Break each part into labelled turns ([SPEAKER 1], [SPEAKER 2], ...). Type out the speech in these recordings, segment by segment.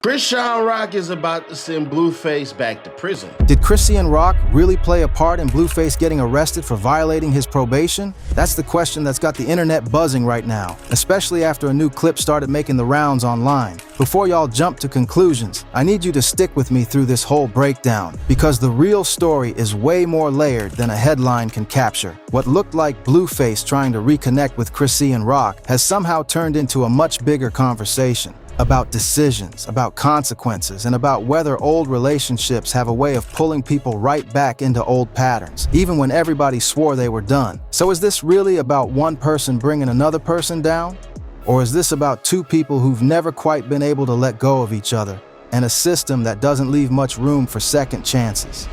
[SPEAKER 1] Chrisean Rock is about to send Blueface back to prison.
[SPEAKER 2] Did Chrisean Rock really play a part in Blueface getting arrested for violating his probation? That's the question that's got the internet buzzing right now, especially after a new clip started making the rounds online. Before y'all jump to conclusions, I need you to stick with me through this whole breakdown, because the real story is way more layered than a headline can capture. What looked like Blueface trying to reconnect with Chrisean Rock has somehow turned into a much bigger conversation. About decisions, about consequences, and about whether old relationships have a way of pulling people right back into old patterns, even when everybody swore they were done. So is this really about one person bringing another person down? Or is this about two people who've never quite been able to let go of each other, and a system that doesn't leave much room for second chances?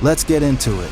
[SPEAKER 2] Let's get into it.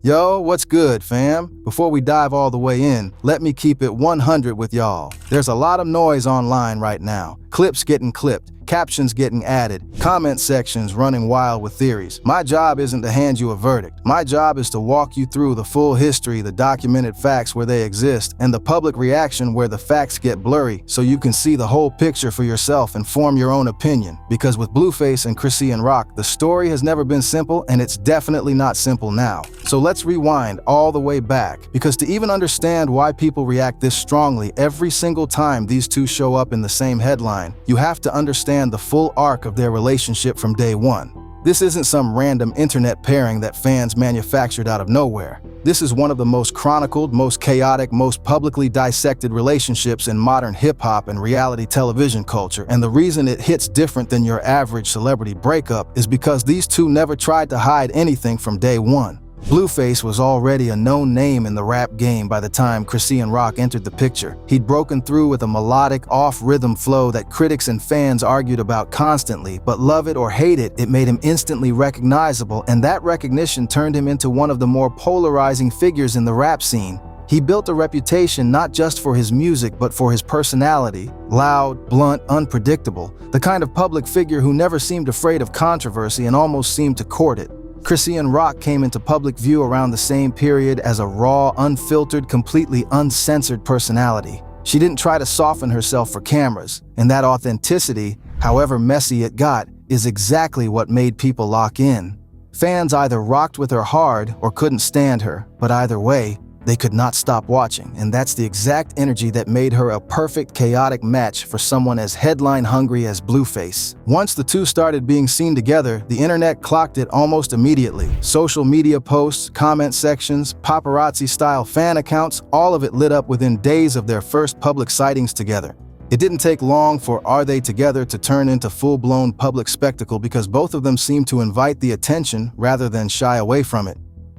[SPEAKER 2] Yo, what's good, fam? Before we dive all the way in, let me keep it 100 with y'all. There's a lot of noise online right now. Clips getting clipped, captions getting added, comment sections running wild with theories. My job isn't to hand you a verdict. My job is to walk you through the full history, the documented facts where they exist, and the public reaction where the facts get blurry, so you can see the whole picture for yourself and form your own opinion. Because with Blueface and Chrisean Rock, the story has never been simple, and it's definitely not simple now. So let's rewind all the way back, because to even understand why people react this strongly every single time these two show up in the same headline, you have to understand the full arc of their relationship from day one. This isn't some random internet pairing that fans manufactured out of nowhere. This is one of the most chronicled, most chaotic, most publicly dissected relationships in modern hip-hop and reality television culture, and the reason it hits different than your average celebrity breakup is because these two never tried to hide anything from day one. Blueface was already a known name in the rap game by the time Chrisean Rock entered the picture. He'd broken through with a melodic, off-rhythm flow that critics and fans argued about constantly, but love it or hate it, it made him instantly recognizable, and that recognition turned him into one of the more polarizing figures in the rap scene. He built a reputation not just for his music, but for his personality. Loud, blunt, unpredictable. The kind of public figure who never seemed afraid of controversy and almost seemed to court it. Chrisean Rock came into public view around the same period as a raw, unfiltered, completely uncensored personality. She didn't try to soften herself for cameras, and that authenticity, however messy it got, is exactly what made people lock in. Fans either rocked with her hard or couldn't stand her, but either way, they could not stop watching, and that's the exact energy that made her a perfect chaotic match for someone as headline-hungry as Blueface. Once the two started being seen together, the internet clocked it almost immediately. Social media posts, comment sections, paparazzi-style fan accounts, all of it lit up within days of their first public sightings together. It didn't take long for Are They Together to turn into full-blown public spectacle because both of them seemed to invite the attention rather than shy away from it.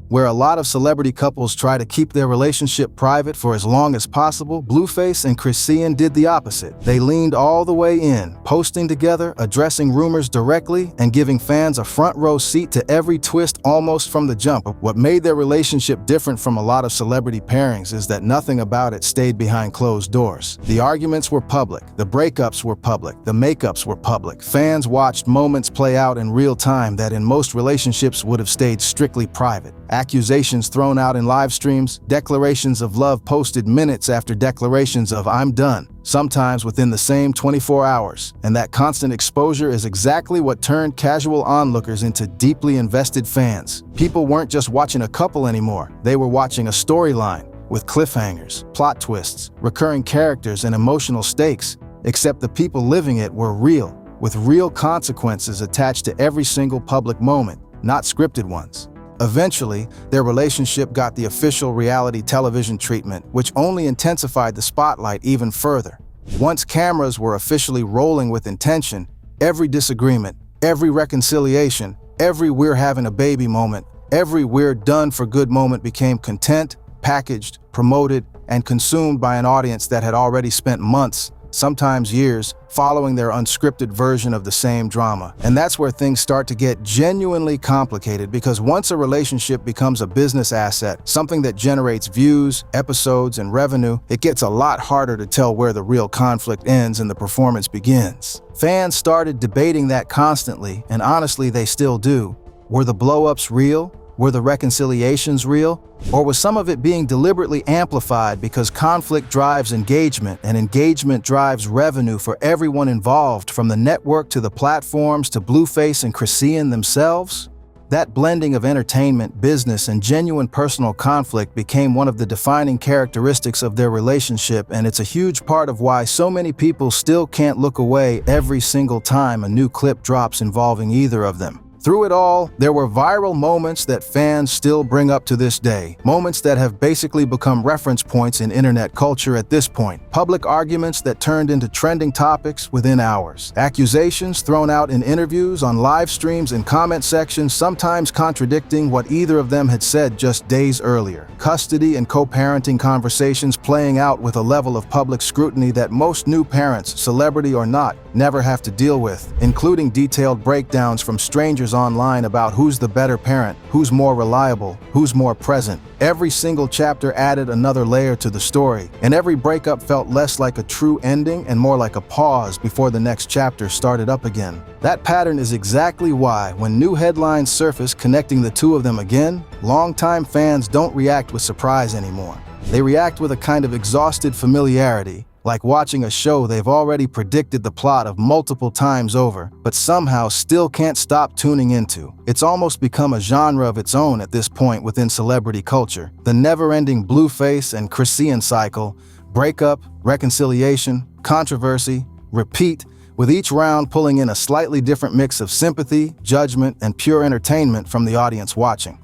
[SPEAKER 2] Where a lot of celebrity couples try to keep their relationship private for as long as possible, Blueface and Chrisean did the opposite. They leaned all the way in, posting together, addressing rumors directly, and giving fans a front row seat to every twist almost from the jump. What made their relationship different from a lot of celebrity pairings is that nothing about it stayed behind closed doors. The arguments were public, the breakups were public, the makeups were public. Fans watched moments play out in real time that in most relationships would have stayed strictly private. Accusations thrown out in live streams, declarations of love posted minutes after declarations of "I'm done," sometimes within the same 24 hours. And that constant exposure is exactly what turned casual onlookers into deeply invested fans. People weren't just watching a couple anymore, they were watching a storyline with cliffhangers, plot twists, recurring characters, and emotional stakes. Except the people living it were real, with real consequences attached to every single public moment, not scripted ones. Eventually, their relationship got the official reality television treatment, which only intensified the spotlight even further. Once cameras were officially rolling with intention, every disagreement, every reconciliation, every "we're having a baby" moment, every "we're done for good" moment became content, packaged, promoted, and consumed by an audience that had already spent months, sometimes years, following their unscripted version of the same drama. And that's where things start to get genuinely complicated, because once a relationship becomes a business asset, something that generates views, episodes, and revenue, it gets a lot harder to tell where the real conflict ends and the performance begins. Fans started debating that constantly, and honestly, they still do. Were the blow-ups real? Were the reconciliations real? Or was some of it being deliberately amplified because conflict drives engagement and engagement drives revenue for everyone involved, from the network to the platforms to Blueface and Chrisean themselves? That blending of entertainment, business, and genuine personal conflict became one of the defining characteristics of their relationship, and it's a huge part of why so many people still can't look away every single time a new clip drops involving either of them. Through it all, there were viral moments that fans still bring up to this day, moments that have basically become reference points in internet culture at this point, public arguments that turned into trending topics within hours, accusations thrown out in interviews, on live streams and comment sections, sometimes contradicting what either of them had said just days earlier, custody and co-parenting conversations playing out with a level of public scrutiny that most new parents, celebrity or not, never have to deal with, including detailed breakdowns from strangers online about who's the better parent, who's more reliable, who's more present. Every single chapter added another layer to the story, and every breakup felt less like a true ending and more like a pause before the next chapter started up again. That pattern is exactly why, when new headlines surface connecting the two of them again, longtime fans don't react with surprise anymore. They react with a kind of exhausted familiarity, like watching a show they've already predicted the plot of multiple times over, but somehow still can't stop tuning into. It's almost become a genre of its own at this point within celebrity culture. The never-ending Blueface and Chrisean cycle, breakup, reconciliation, controversy, repeat, with each round pulling in a slightly different mix of sympathy, judgment, and pure entertainment from the audience watching.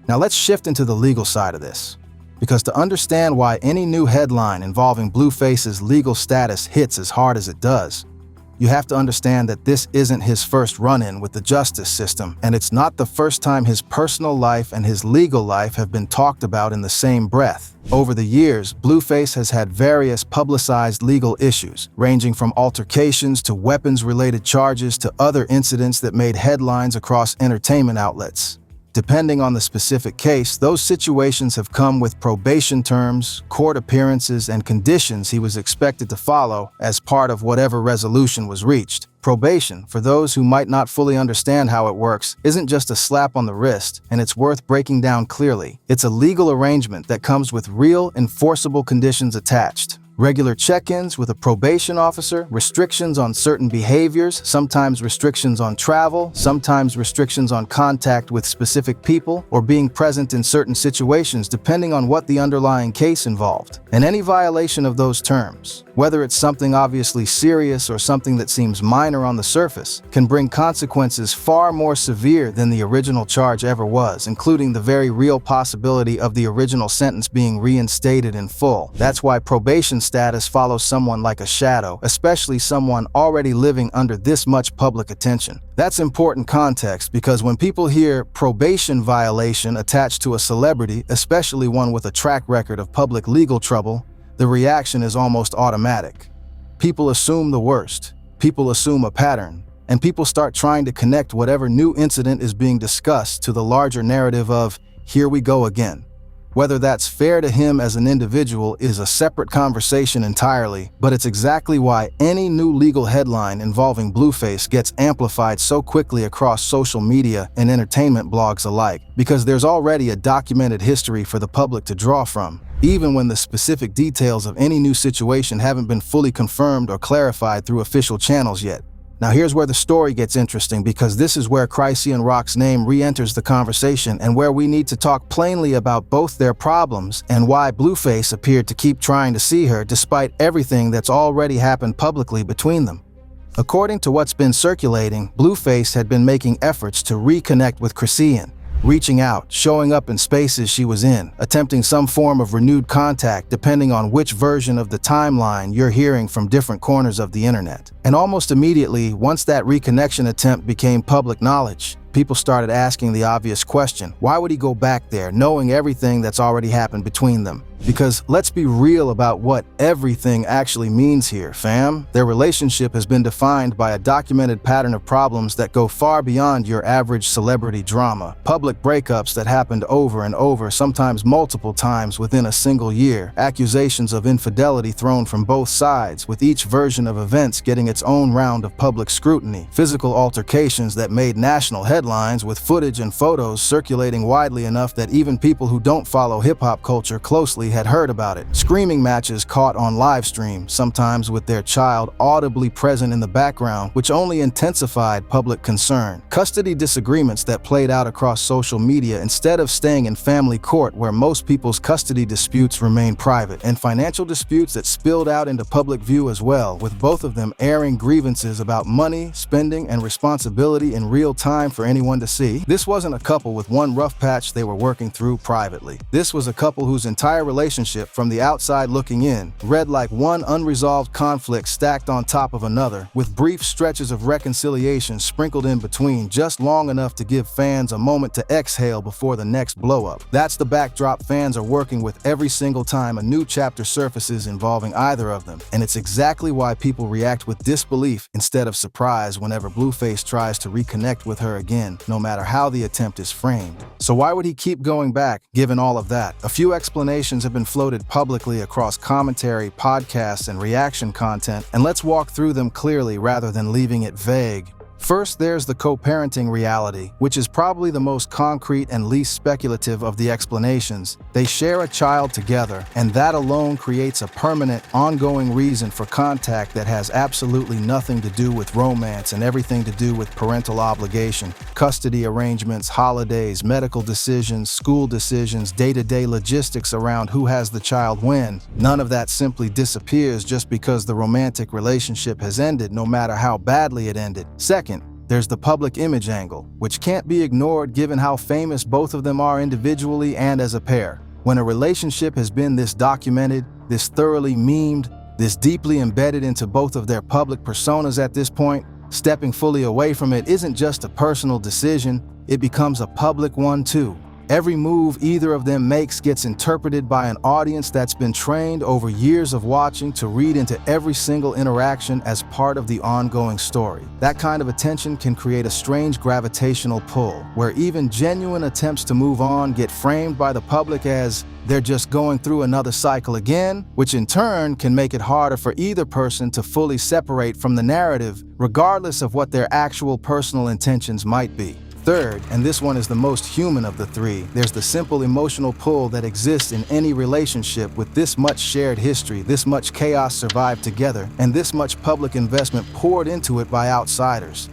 [SPEAKER 2] Now let's shift into the legal side of this. Because to understand why any new headline involving Blueface's legal status hits as hard as it does, you have to understand that this isn't his first run-in with the justice system, and it's not the first time his personal life and his legal life have been talked about in the same breath. Over the years, Blueface has had various publicized legal issues, ranging from altercations to weapons-related charges to other incidents that made headlines across entertainment outlets. Depending on the specific case, those situations have come with probation terms, court appearances, and conditions he was expected to follow as part of whatever resolution was reached. Probation, for those who might not fully understand how it works, isn't just a slap on the wrist, and it's worth breaking down clearly. It's a legal arrangement that comes with real, enforceable conditions attached. Regular check-ins with a probation officer, restrictions on certain behaviors, sometimes restrictions on travel, sometimes restrictions on contact with specific people, or being present in certain situations depending on what the underlying case involved. And any violation of those terms, whether it's something obviously serious or something that seems minor on the surface, can bring consequences far more severe than the original charge ever was, including the very real possibility of the original sentence being reinstated in full. That's why probation status follows someone like a shadow, especially someone already living under this much public attention. That's important context because when people hear probation violation attached to a celebrity, especially one with a track record of public legal trouble, the reaction is almost automatic. People assume the worst, people assume a pattern, and people start trying to connect whatever new incident is being discussed to the larger narrative of, here we go again. Whether that's fair to him as an individual is a separate conversation entirely, but it's exactly why any new legal headline involving Blueface gets amplified so quickly across social media and entertainment blogs alike, because there's already a documented history for the public to draw from, even when the specific details of any new situation haven't been fully confirmed or clarified through official channels yet. Now here's where the story gets interesting, because this is where Chrisean Rock's name re-enters the conversation and where we need to talk plainly about both their problems and why Blueface appeared to keep trying to see her despite everything that's already happened publicly between them. According to what's been circulating, Blueface had been making efforts to reconnect with Chrisean, reaching out, showing up in spaces she was in, attempting some form of renewed contact depending on which version of the timeline you're hearing from different corners of the internet. And almost immediately, once that reconnection attempt became public knowledge, people started asking the obvious question, why would he go back there knowing everything that's already happened between them? Because let's be real about what everything actually means here, fam. Their relationship has been defined by a documented pattern of problems that go far beyond your average celebrity drama. Public breakups that happened over and over, sometimes multiple times within a single year. Accusations of infidelity thrown from both sides, with each version of events getting its own round of public scrutiny. Physical altercations that made national headlines, with footage and photos circulating widely enough that even people who don't follow hip-hop culture closely had heard about it. Screaming matches caught on live stream, sometimes with their child audibly present in the background, which only intensified public concern. Custody disagreements that played out across social media instead of staying in family court, where most people's custody disputes remain private, and financial disputes that spilled out into public view as well, with both of them airing grievances about money, spending, and responsibility in real time for anyone to see. This wasn't a couple with one rough patch they were working through privately. This was a couple whose entire relationship, from the outside looking in, read like one unresolved conflict stacked on top of another, with brief stretches of reconciliation sprinkled in between, just long enough to give fans a moment to exhale before the next blow-up. That's the backdrop fans are working with every single time a new chapter surfaces involving either of them, and it's exactly why people react with disbelief instead of surprise whenever Blueface tries to reconnect with her again, no matter how the attempt is framed. So why would he keep going back, given all of that? A few explanations have been floated publicly across commentary, podcasts, and reaction content, and let's walk through them clearly rather than leaving it vague. First, there's the co-parenting reality, which is probably the most concrete and least speculative of the explanations. They share a child together, and that alone creates a permanent, ongoing reason for contact that has absolutely nothing to do with romance and everything to do with parental obligation. Custody arrangements, holidays, medical decisions, school decisions, day-to-day logistics around who has the child when. None of that simply disappears just because the romantic relationship has ended, no matter how badly it ended. Second, there's the public image angle, which can't be ignored given how famous both of them are individually and as a pair. When a relationship has been this documented, this thoroughly memed, this deeply embedded into both of their public personas at this point, stepping fully away from it isn't just a personal decision, it becomes a public one too. Every move either of them makes gets interpreted by an audience that's been trained over years of watching to read into every single interaction as part of the ongoing story. That kind of attention can create a strange gravitational pull, where even genuine attempts to move on get framed by the public as they're just going through another cycle again, which in turn can make it harder for either person to fully separate from the narrative, regardless of what their actual personal intentions might be. Third, and this one is the most human of the three, there's the simple emotional pull that exists in any relationship with this much shared history, this much chaos survived together, and this much public investment poured into it by outsiders.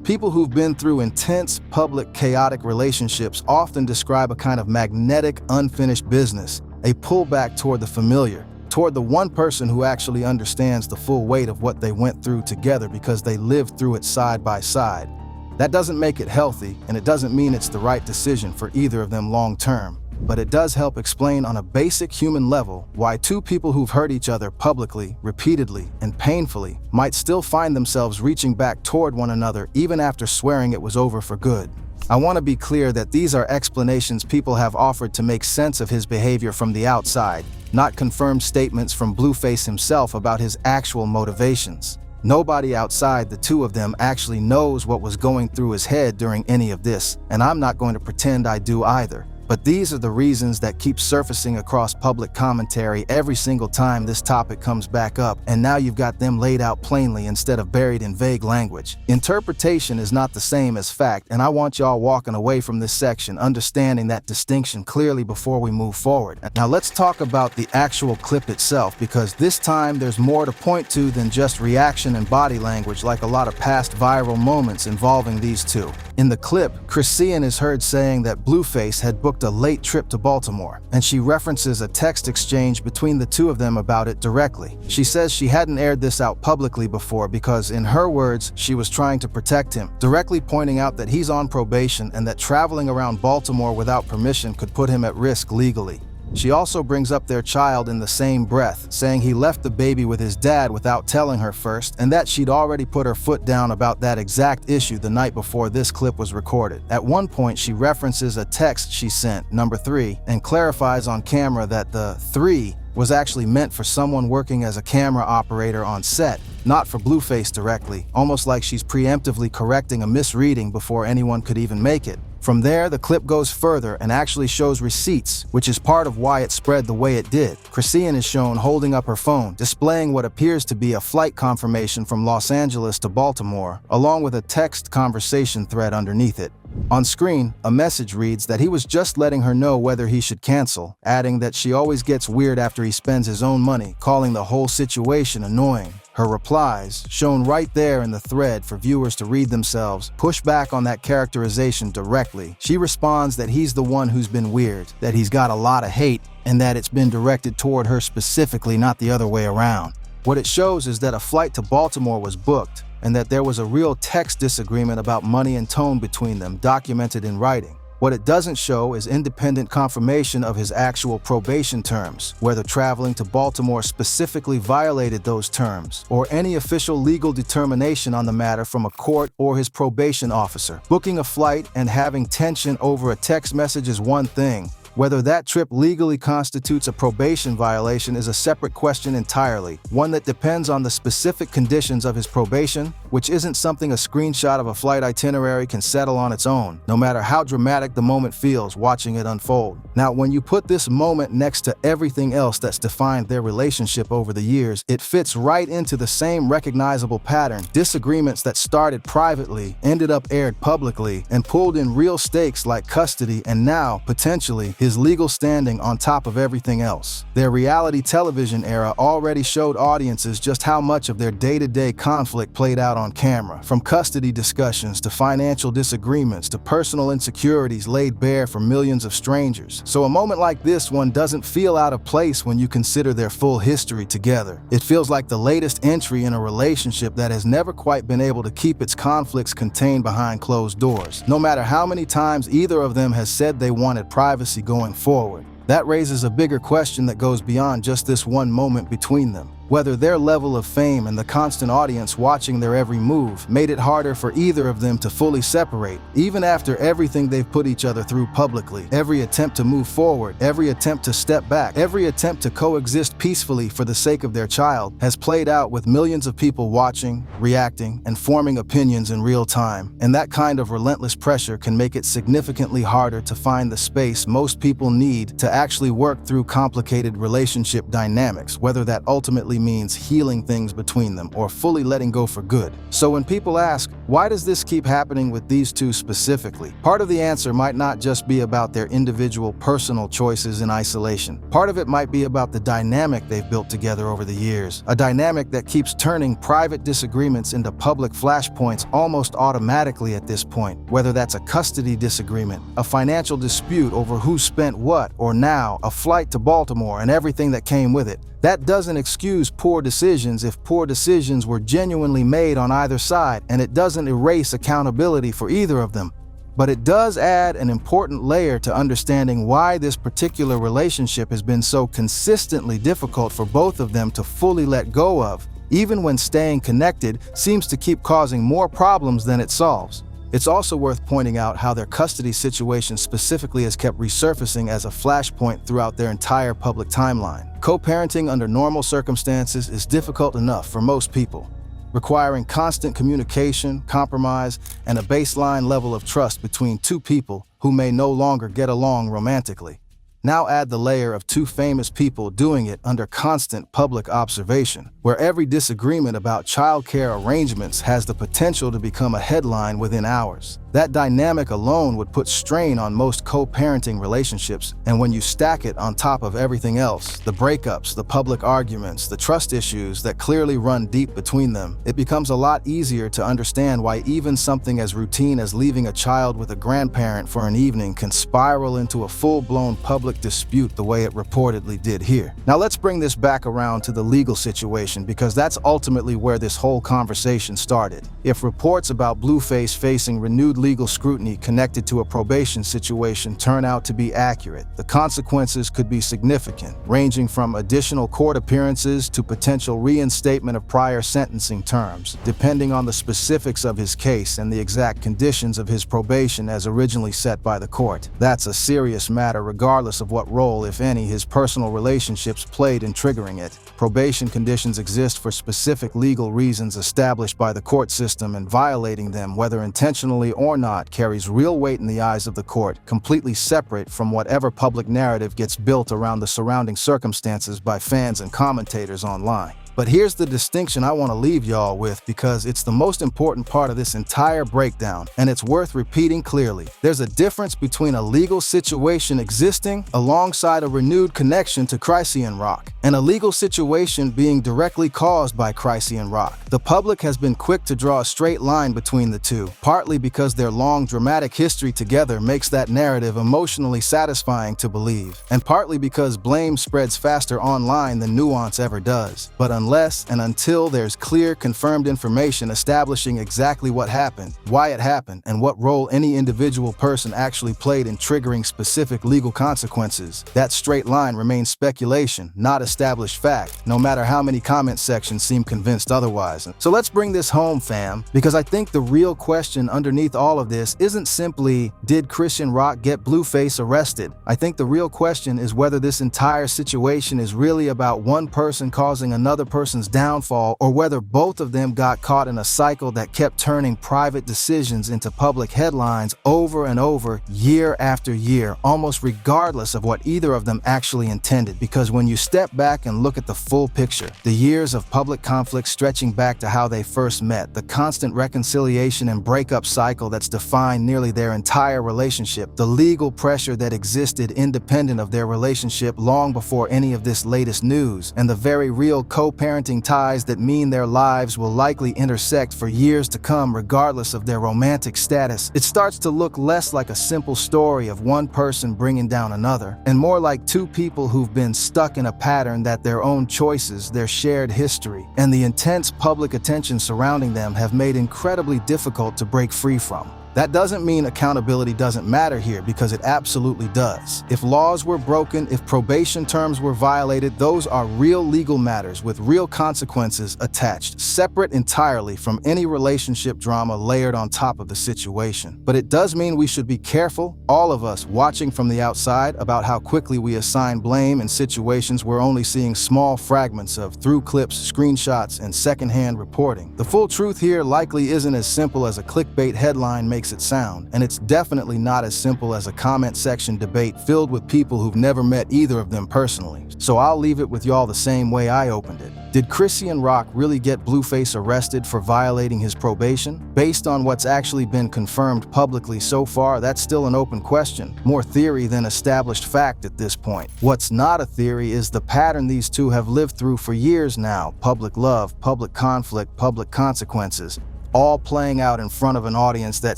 [SPEAKER 2] People who've been through intense, public, chaotic relationships often describe a kind of magnetic, unfinished business, a pullback toward the familiar, toward the one person who actually understands the full weight of what they went through together because they lived through it side by side. That doesn't make it healthy, and it doesn't mean it's the right decision for either of them long term. But it does help explain on a basic human level why two people who've hurt each other publicly, repeatedly, and painfully might still find themselves reaching back toward one another even after swearing it was over for good. I want to be clear that these are explanations people have offered to make sense of his behavior from the outside, not confirmed statements from Blueface himself about his actual motivations. Nobody outside the two of them actually knows what was going through his head during any of this, and I'm not going to pretend I do either. But these are the reasons that keep surfacing across public commentary every single time this topic comes back up, and now you've got them laid out plainly instead of buried in vague language. Interpretation is not the same as fact, and I want y'all walking away from this section understanding that distinction clearly before we move forward. Now let's talk about the actual clip itself, because this time there's more to point to than just reaction and body language like a lot of past viral moments involving these two. In the clip, Chrisean is heard saying that Blueface had booked a late trip to Baltimore, and she references a text exchange between the two of them about it directly. She says she hadn't aired this out publicly before because, in her words, she was trying to protect him, directly pointing out that he's on probation and that traveling around Baltimore without permission could put him at risk legally. She also brings up their child in the same breath, saying he left the baby with his dad without telling her first, and that she'd already put her foot down about that exact issue the night before this clip was recorded. At one point, she references a text she sent, number 3, and clarifies on camera that the 3 was actually meant for someone working as a camera operator on set, not for Blueface directly, almost like she's preemptively correcting a misreading before anyone could even make it. From there, the clip goes further and actually shows receipts, which is part of why it spread the way it did. Chrisean is shown holding up her phone, displaying what appears to be a flight confirmation from Los Angeles to Baltimore, along with a text conversation thread underneath it. On screen, a message reads that he was just letting her know whether he should cancel, adding that she always gets weird after he spends his own money, calling the whole situation annoying. Her replies, shown right there in the thread for viewers to read themselves, push back on that characterization directly. She responds that he's the one who's been weird, that he's got a lot of hate, and that it's been directed toward her specifically, not the other way around. What it shows is that a flight to Baltimore was booked, and that there was a real text disagreement about money and tone between them, documented in writing. What it doesn't show is independent confirmation of his actual probation terms, whether traveling to Baltimore specifically violated those terms, or any official legal determination on the matter from a court or his probation officer. Booking a flight and having tension over a text message is one thing. Whether that trip legally constitutes a probation violation is a separate question entirely, one that depends on the specific conditions of his probation, which isn't something a screenshot of a flight itinerary can settle on its own, no matter how dramatic the moment feels watching it unfold. Now, when you put this moment next to everything else that's defined their relationship over the years, it fits right into the same recognizable pattern. Disagreements that started privately, ended up aired publicly, and pulled in real stakes like custody and now, potentially, his legal standing on top of everything else. Their reality television era already showed audiences just how much of their day-to-day conflict played out on camera, from custody discussions to financial disagreements to personal insecurities laid bare for millions of strangers. So a moment like this one doesn't feel out of place when you consider their full history together. It feels like the latest entry in a relationship that has never quite been able to keep its conflicts contained behind closed doors, no matter how many times either of them has said they wanted privacy going forward. That raises a bigger question that goes beyond just this one moment between them. Whether their level of fame and the constant audience watching their every move made it harder for either of them to fully separate, even after everything they've put each other through publicly. Every attempt to move forward, every attempt to step back, every attempt to coexist peacefully for the sake of their child has played out with millions of people watching, reacting, and forming opinions in real time. And that kind of relentless pressure can make it significantly harder to find the space most people need to actually work through complicated relationship dynamics, whether that ultimately means healing things between them or fully letting go for good. So when people ask, why does this keep happening with these two specifically? Part of the answer might not just be about their individual personal choices in isolation. Part of it might be about the dynamic they've built together over the years, a dynamic that keeps turning private disagreements into public flashpoints almost automatically at this point, whether that's a custody disagreement, a financial dispute over who spent what, or now a flight to Baltimore and everything that came with it. That doesn't excuse poor decisions if poor decisions were genuinely made on either side, and it doesn't erase accountability for either of them. But it does add an important layer to understanding why this particular relationship has been so consistently difficult for both of them to fully let go of, even when staying connected seems to keep causing more problems than it solves. It's also worth pointing out how their custody situation specifically has kept resurfacing as a flashpoint throughout their entire public timeline. Co-parenting under normal circumstances is difficult enough for most people, requiring constant communication, compromise, and a baseline level of trust between two people who may no longer get along romantically. Now add the layer of two famous people doing it under constant public observation, where every disagreement about childcare arrangements has the potential to become a headline within hours. That dynamic alone would put strain on most co-parenting relationships, and when you stack it on top of everything else, the breakups, the public arguments, the trust issues that clearly run deep between them, it becomes a lot easier to understand why even something as routine as leaving a child with a grandparent for an evening can spiral into a full-blown public dispute the way it reportedly did here. Now let's bring this back around to the legal situation, because that's ultimately where this whole conversation started. If reports about Blueface facing renewed legal scrutiny connected to a probation situation turn out to be accurate, the consequences could be significant, ranging from additional court appearances to potential reinstatement of prior sentencing terms, depending on the specifics of his case and the exact conditions of his probation as originally set by the court. That's a serious matter regardless regardless of what role, if any, his personal relationships played in triggering it. Probation conditions exist for specific legal reasons established by the court system, and violating them, whether intentionally or not, carries real weight in the eyes of the court, completely separate from whatever public narrative gets built around the surrounding circumstances by fans and commentators online. But here's the distinction I want to leave y'all with, because it's the most important part of this entire breakdown, and it's worth repeating clearly. There's a difference between a legal situation existing alongside a renewed connection to Chrisean rock, and a legal situation being directly caused by Chrisean rock. The public has been quick to draw a straight line between the two, partly because their long dramatic history together makes that narrative emotionally satisfying to believe, and partly because blame spreads faster online than nuance ever does. But unless and until there's clear, confirmed information establishing exactly what happened, why it happened, and what role any individual person actually played in triggering specific legal consequences, that straight line remains speculation, not established fact, no matter how many comment sections seem convinced otherwise. So let's bring this home, fam, because I think the real question underneath all of this isn't simply, did Chrisean Rock get Blueface arrested? I think the real question is whether this entire situation is really about one person causing another person's downfall, or whether both of them got caught in a cycle that kept turning private decisions into public headlines over and over, year after year, almost regardless of what either of them actually intended. Because when you step back and look at the full picture, the years of public conflict stretching back to how they first met, the constant reconciliation and breakup cycle that's defined nearly their entire relationship, the legal pressure that existed independent of their relationship long before any of this latest news, and the very real co-parenting ties that mean their lives will likely intersect for years to come regardless of their romantic status, it starts to look less like a simple story of one person bringing down another, and more like two people who've been stuck in a pattern that their own choices, their shared history, and the intense public attention surrounding them have made incredibly difficult to break free from. That doesn't mean accountability doesn't matter here, because it absolutely does. If laws were broken, if probation terms were violated, those are real legal matters with real consequences attached, separate entirely from any relationship drama layered on top of the situation. But it does mean we should be careful, all of us watching from the outside, about how quickly we assign blame in situations we're only seeing small fragments of through clips, screenshots, and secondhand reporting. The full truth here likely isn't as simple as a clickbait headline makes it sound, and it's definitely not as simple as a comment section debate filled with people who've never met either of them personally. So I'll leave it with y'all the same way I opened it. Did Chrisean Rock really get Blueface arrested for violating his probation? Based on what's actually been confirmed publicly so far, that's still an open question, more theory than established fact at this point. What's not a theory is the pattern these two have lived through for years now: public love, public conflict, public consequences, all playing out in front of an audience that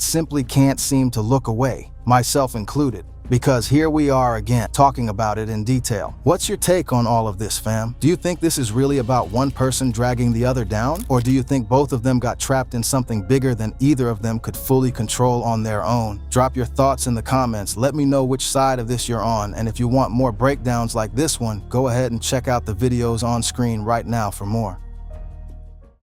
[SPEAKER 2] simply can't seem to look away, myself included. Because here we are again, talking about it in detail. What's your take on all of this, fam? Do you think this is really about one person dragging the other down? Or do you think both of them got trapped in something bigger than either of them could fully control on their own? Drop your thoughts in the comments. Let me know which side of this you're on. And if you want more breakdowns like this one, go ahead and check out the videos on screen right now for more.